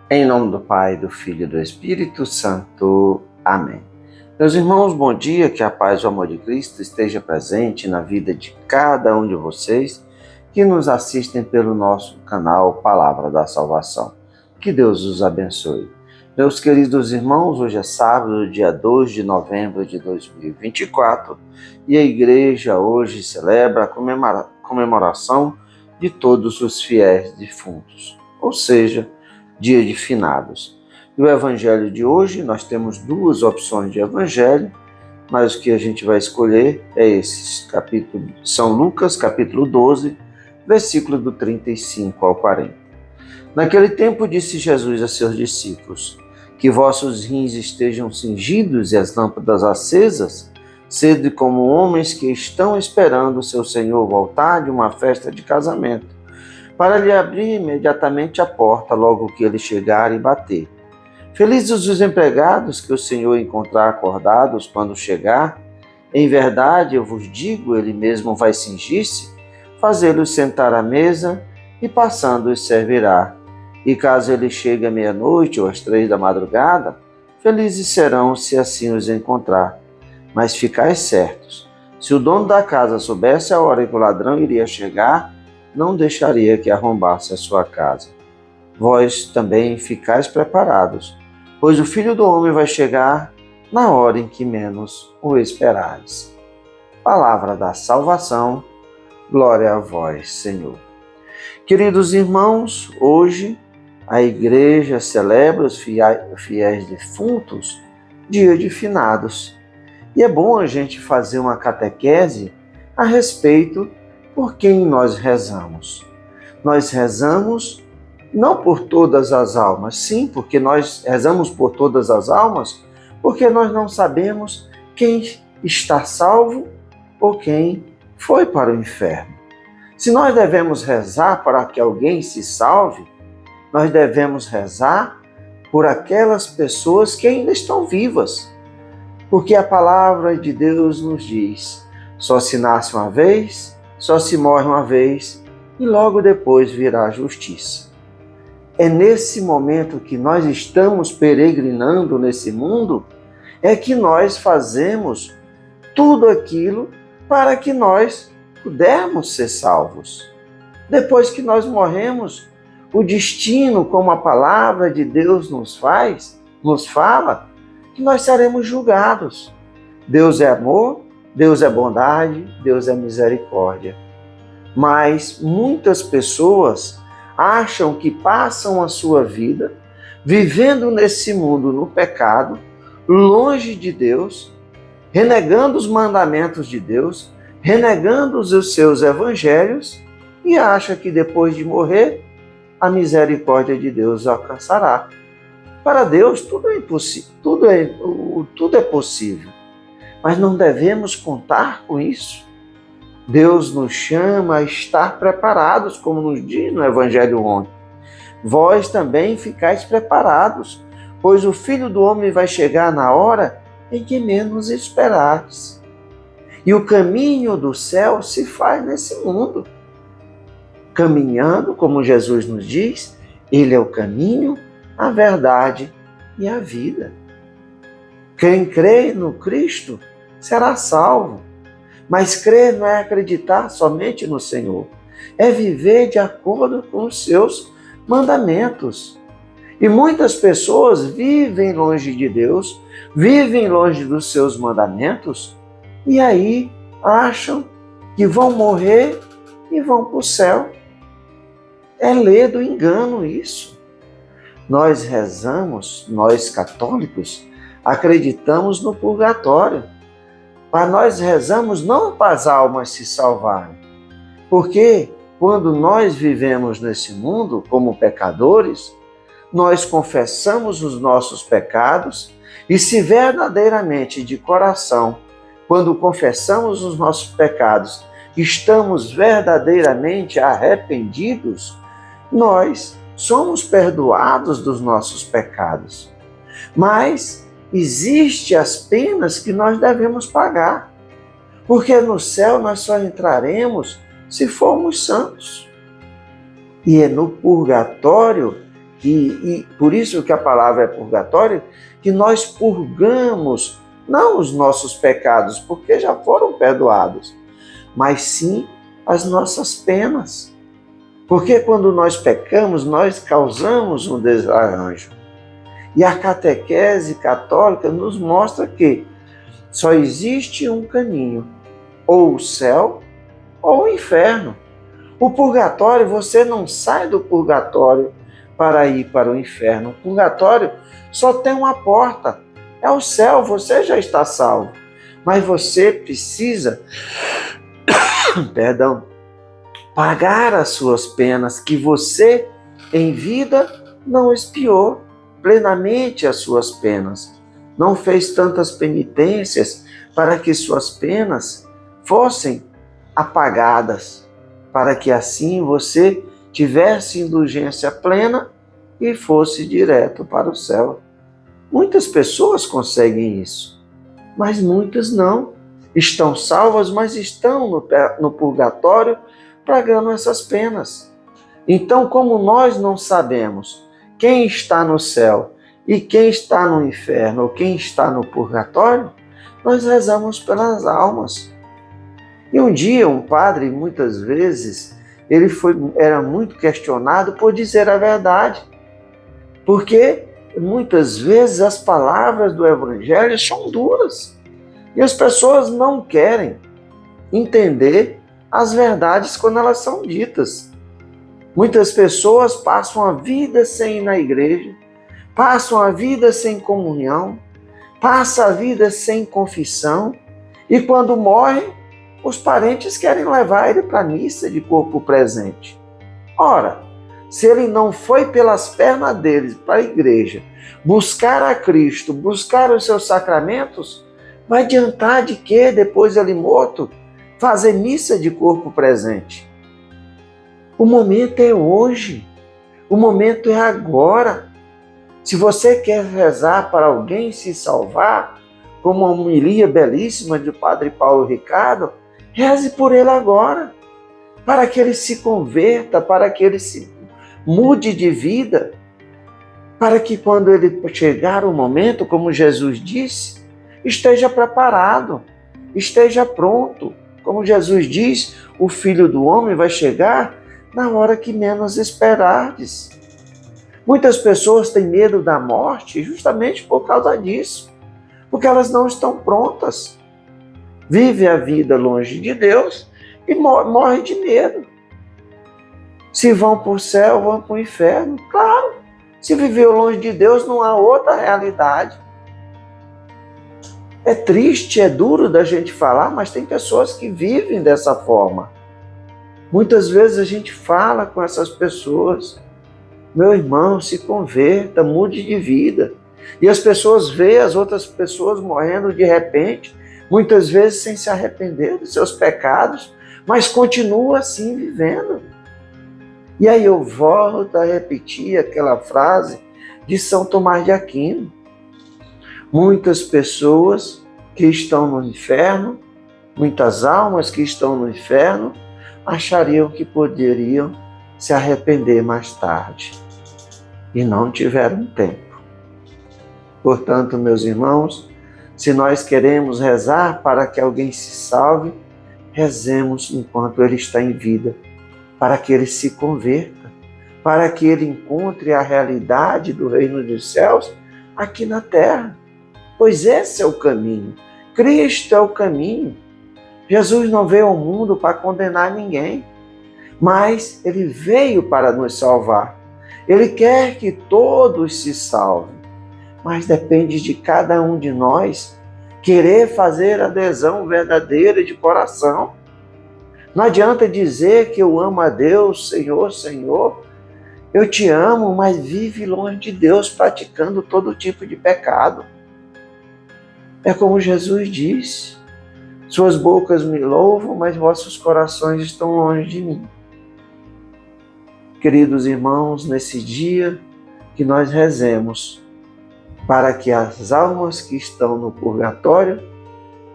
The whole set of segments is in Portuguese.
Em nome do Pai, do Filho e do Espírito Santo. Amém. Meus irmãos, bom dia, que a paz e o amor de Cristo esteja presente na vida de cada um de vocês que nos assistem pelo nosso canal Palavra da Salvação. Que Deus os abençoe. Meus queridos irmãos, hoje é sábado, dia 2 de novembro de 2024, e a igreja hoje celebra a comemoração de todos os fiéis defuntos, ou seja, dia de finados. E o evangelho de hoje, nós temos duas opções de evangelho, mas o que a gente vai escolher é esses capítulos, São Lucas, capítulo 12, versículo do 35 ao 40. Naquele tempo disse Jesus a seus discípulos: que vossos rins estejam cingidos e as lâmpadas acesas, sede como homens que estão esperando seu Senhor voltar de uma festa de casamento, para lhe abrir imediatamente a porta logo que ele chegar e bater. Felizes os empregados que o Senhor encontrar acordados quando chegar. Em verdade, eu vos digo, ele mesmo vai cingir-se, fazê-los sentar à mesa e passando os servirá. E caso ele chegue à meia-noite ou às 3 da madrugada, felizes serão se assim os encontrar. Mas ficais certos, se o dono da casa soubesse a hora em que o ladrão iria chegar, não deixaria que arrombasse a sua casa. Vós também ficais preparados, pois o Filho do Homem vai chegar na hora em que menos o esperais. Palavra da salvação, glória a vós, Senhor. Queridos irmãos, hoje a igreja celebra os fiéis defuntos, dia de finados. E é bom a gente fazer uma catequese a respeito por quem nós rezamos. Nós rezamos não por todas as almas, sim, porque nós rezamos por todas as almas, porque nós não sabemos quem está salvo ou quem foi para o inferno. Se nós devemos rezar para que alguém se salve, nós devemos rezar por aquelas pessoas que ainda estão vivas, porque a palavra de Deus nos diz: só se nasce uma vez, só se morre uma vez e logo depois virá a justiça. É nesse momento que nós estamos peregrinando nesse mundo, é que nós fazemos tudo aquilo para que nós pudermos ser salvos. Depois que nós morremos, o destino, como a palavra de Deus nos fala, que nós seremos julgados. Deus é amor, Deus é bondade, Deus é misericórdia. Mas muitas pessoas acham que passam a sua vida vivendo nesse mundo no pecado, longe de Deus, renegando os mandamentos de Deus, renegando os seus evangelhos, e acha que depois de morrer, a misericórdia de Deus alcançará. Para Deus tudo é impossível, tudo é possível. Mas não devemos contar com isso. Deus nos chama a estar preparados, como nos diz no Evangelho ontem. Vós também ficais preparados, pois o Filho do Homem vai chegar na hora em que menos esperares. E o caminho do céu se faz nesse mundo. Caminhando, como Jesus nos diz, Ele é o caminho, a verdade e a vida. Quem crê no Cristo será salvo. Mas crer não é acreditar somente no Senhor, é viver de acordo com os seus mandamentos. E muitas pessoas vivem longe de Deus, vivem longe dos seus mandamentos, e aí acham que vão morrer e vão para o céu. É lei do engano isso. Nós rezamos, nós católicos, acreditamos no purgatório. Mas nós rezamos não para as almas se salvarem. Porque quando nós vivemos nesse mundo como pecadores, nós confessamos os nossos pecados e se verdadeiramente de coração, quando confessamos os nossos pecados, estamos verdadeiramente arrependidos, nós somos perdoados dos nossos pecados. Mas existem as penas que nós devemos pagar, porque no céu nós só entraremos se formos santos. E é no purgatório e por isso que a palavra é purgatório, que nós purgamos não os nossos pecados, porque já foram perdoados, mas sim as nossas penas. Porque quando nós pecamos, nós causamos um desarranjo. E a catequese católica nos mostra que só existe um caminho, ou o céu ou o inferno. O purgatório, você não sai do purgatório para ir para o inferno. O purgatório só tem uma porta, é o céu, você já está salvo. Mas você precisa, pagar as suas penas que você em vida não expiou plenamente as suas penas. Não fez tantas penitências para que suas penas fossem apagadas, para que assim você tivesse indulgência plena e fosse direto para o céu. Muitas pessoas conseguem isso, mas muitas não. Estão salvas, mas estão no purgatório pagando essas penas. Então, como nós não sabemos quem está no céu e quem está no inferno ou quem está no purgatório, nós rezamos pelas almas. E um dia um padre, muitas vezes, era muito questionado por dizer a verdade, porque muitas vezes as palavras do Evangelho são duras e as pessoas não querem entender as verdades quando elas são ditas. Muitas pessoas passam a vida sem ir na igreja, passam a vida sem comunhão, passam a vida sem confissão e quando morrem, os parentes querem levar ele para a missa de corpo presente. Ora, se ele não foi pelas pernas deles para a igreja, buscar a Cristo, buscar os seus sacramentos, vai adiantar de quê, depois ele morto, fazer missa de corpo presente? O momento é hoje, o momento é agora. Se você quer rezar para alguém se salvar, como uma homilia belíssima do Padre Paulo Ricardo, reze por ele agora, para que ele se converta, para que ele se mude de vida, para que quando ele chegar o momento, como Jesus disse, esteja preparado, esteja pronto. Como Jesus diz, o Filho do Homem vai chegar na hora que menos esperardes. Muitas pessoas têm medo da morte justamente por causa disso, porque elas não estão prontas. Vive a vida longe de Deus e morre de medo. Se vão para o céu, vão para o inferno. Claro, se viveu longe de Deus, não há outra realidade. É triste, é duro da gente falar, mas tem pessoas que vivem dessa forma. Muitas vezes a gente fala com essas pessoas, meu irmão, se converta, mude de vida. E as pessoas veem as outras pessoas morrendo de repente, muitas vezes sem se arrepender dos seus pecados, mas continua assim vivendo. E aí eu volto a repetir aquela frase de São Tomás de Aquino. Muitas pessoas que estão no inferno, muitas almas que estão no inferno, achariam que poderiam se arrepender mais tarde e não tiveram tempo. Portanto, meus irmãos, se nós queremos rezar para que alguém se salve, rezemos enquanto ele está em vida, para que ele se converta, para que ele encontre a realidade do reino dos céus aqui na terra. Pois esse é o caminho. Cristo é o caminho. Jesus não veio ao mundo para condenar ninguém, mas ele veio para nos salvar. Ele quer que todos se salvem, mas depende de cada um de nós querer fazer adesão verdadeira de coração. Não adianta dizer que eu amo a Deus, Senhor, Senhor. Eu te amo, mas vive longe de Deus, praticando todo tipo de pecado. É como Jesus disse, suas bocas me louvam, mas vossos corações estão longe de mim. Queridos irmãos, nesse dia que nós rezemos para que as almas que estão no purgatório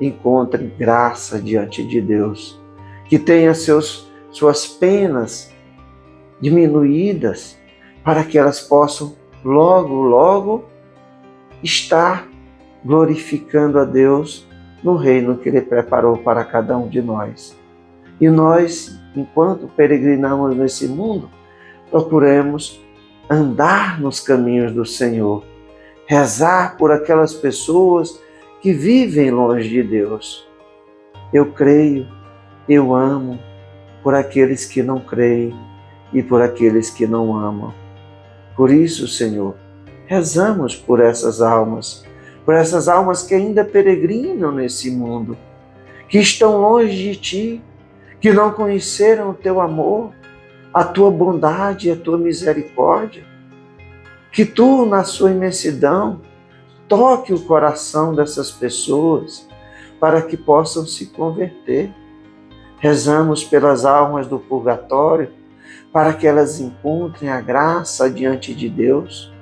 encontrem graça diante de Deus, que tenham suas penas diminuídas, para que elas possam logo, logo estar glorificando a Deus no reino que Ele preparou para cada um de nós. E nós, enquanto peregrinamos nesse mundo, procuremos andar nos caminhos do Senhor, rezar por aquelas pessoas que vivem longe de Deus. Eu creio, eu amo por aqueles que não creem e por aqueles que não amam. Por isso, Senhor, rezamos por essas almas que ainda peregrinam nesse mundo, que estão longe de Ti, que não conheceram o Teu amor, a Tua bondade e a Tua misericórdia. Que Tu, na Sua imensidão, toque o coração dessas pessoas para que possam se converter. Rezamos pelas almas do purgatório, para que elas encontrem a graça diante de Deus,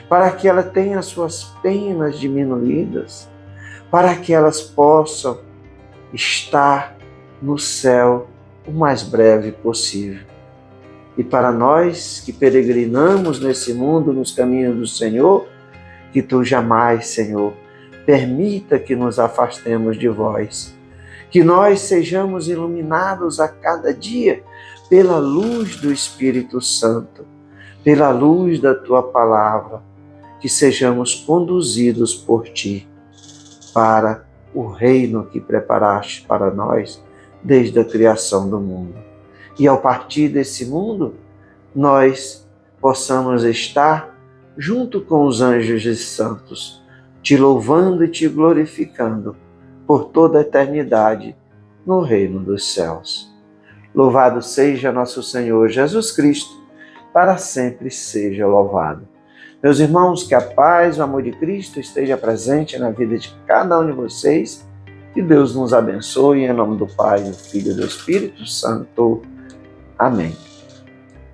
para que elas tenham as suas penas diminuídas, para que elas possam estar no céu o mais breve possível. E para nós que peregrinamos nesse mundo, nos caminhos do Senhor, que Tu jamais, Senhor, permita que nos afastemos de Vós, que nós sejamos iluminados a cada dia pela luz do Espírito Santo, pela luz da Tua palavra, que sejamos conduzidos por Ti para o reino que preparaste para nós desde a criação do mundo. E ao partir desse mundo, nós possamos estar junto com os anjos e santos, Te louvando e Te glorificando por toda a eternidade no reino dos céus. Louvado seja nosso Senhor Jesus Cristo, para sempre seja louvado. Meus irmãos, que a paz e o amor de Cristo esteja presente na vida de cada um de vocês. Que Deus nos abençoe, em nome do Pai, do Filho e do Espírito Santo. Amém.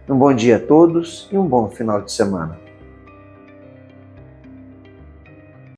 Um bom dia a todos e um bom final de semana.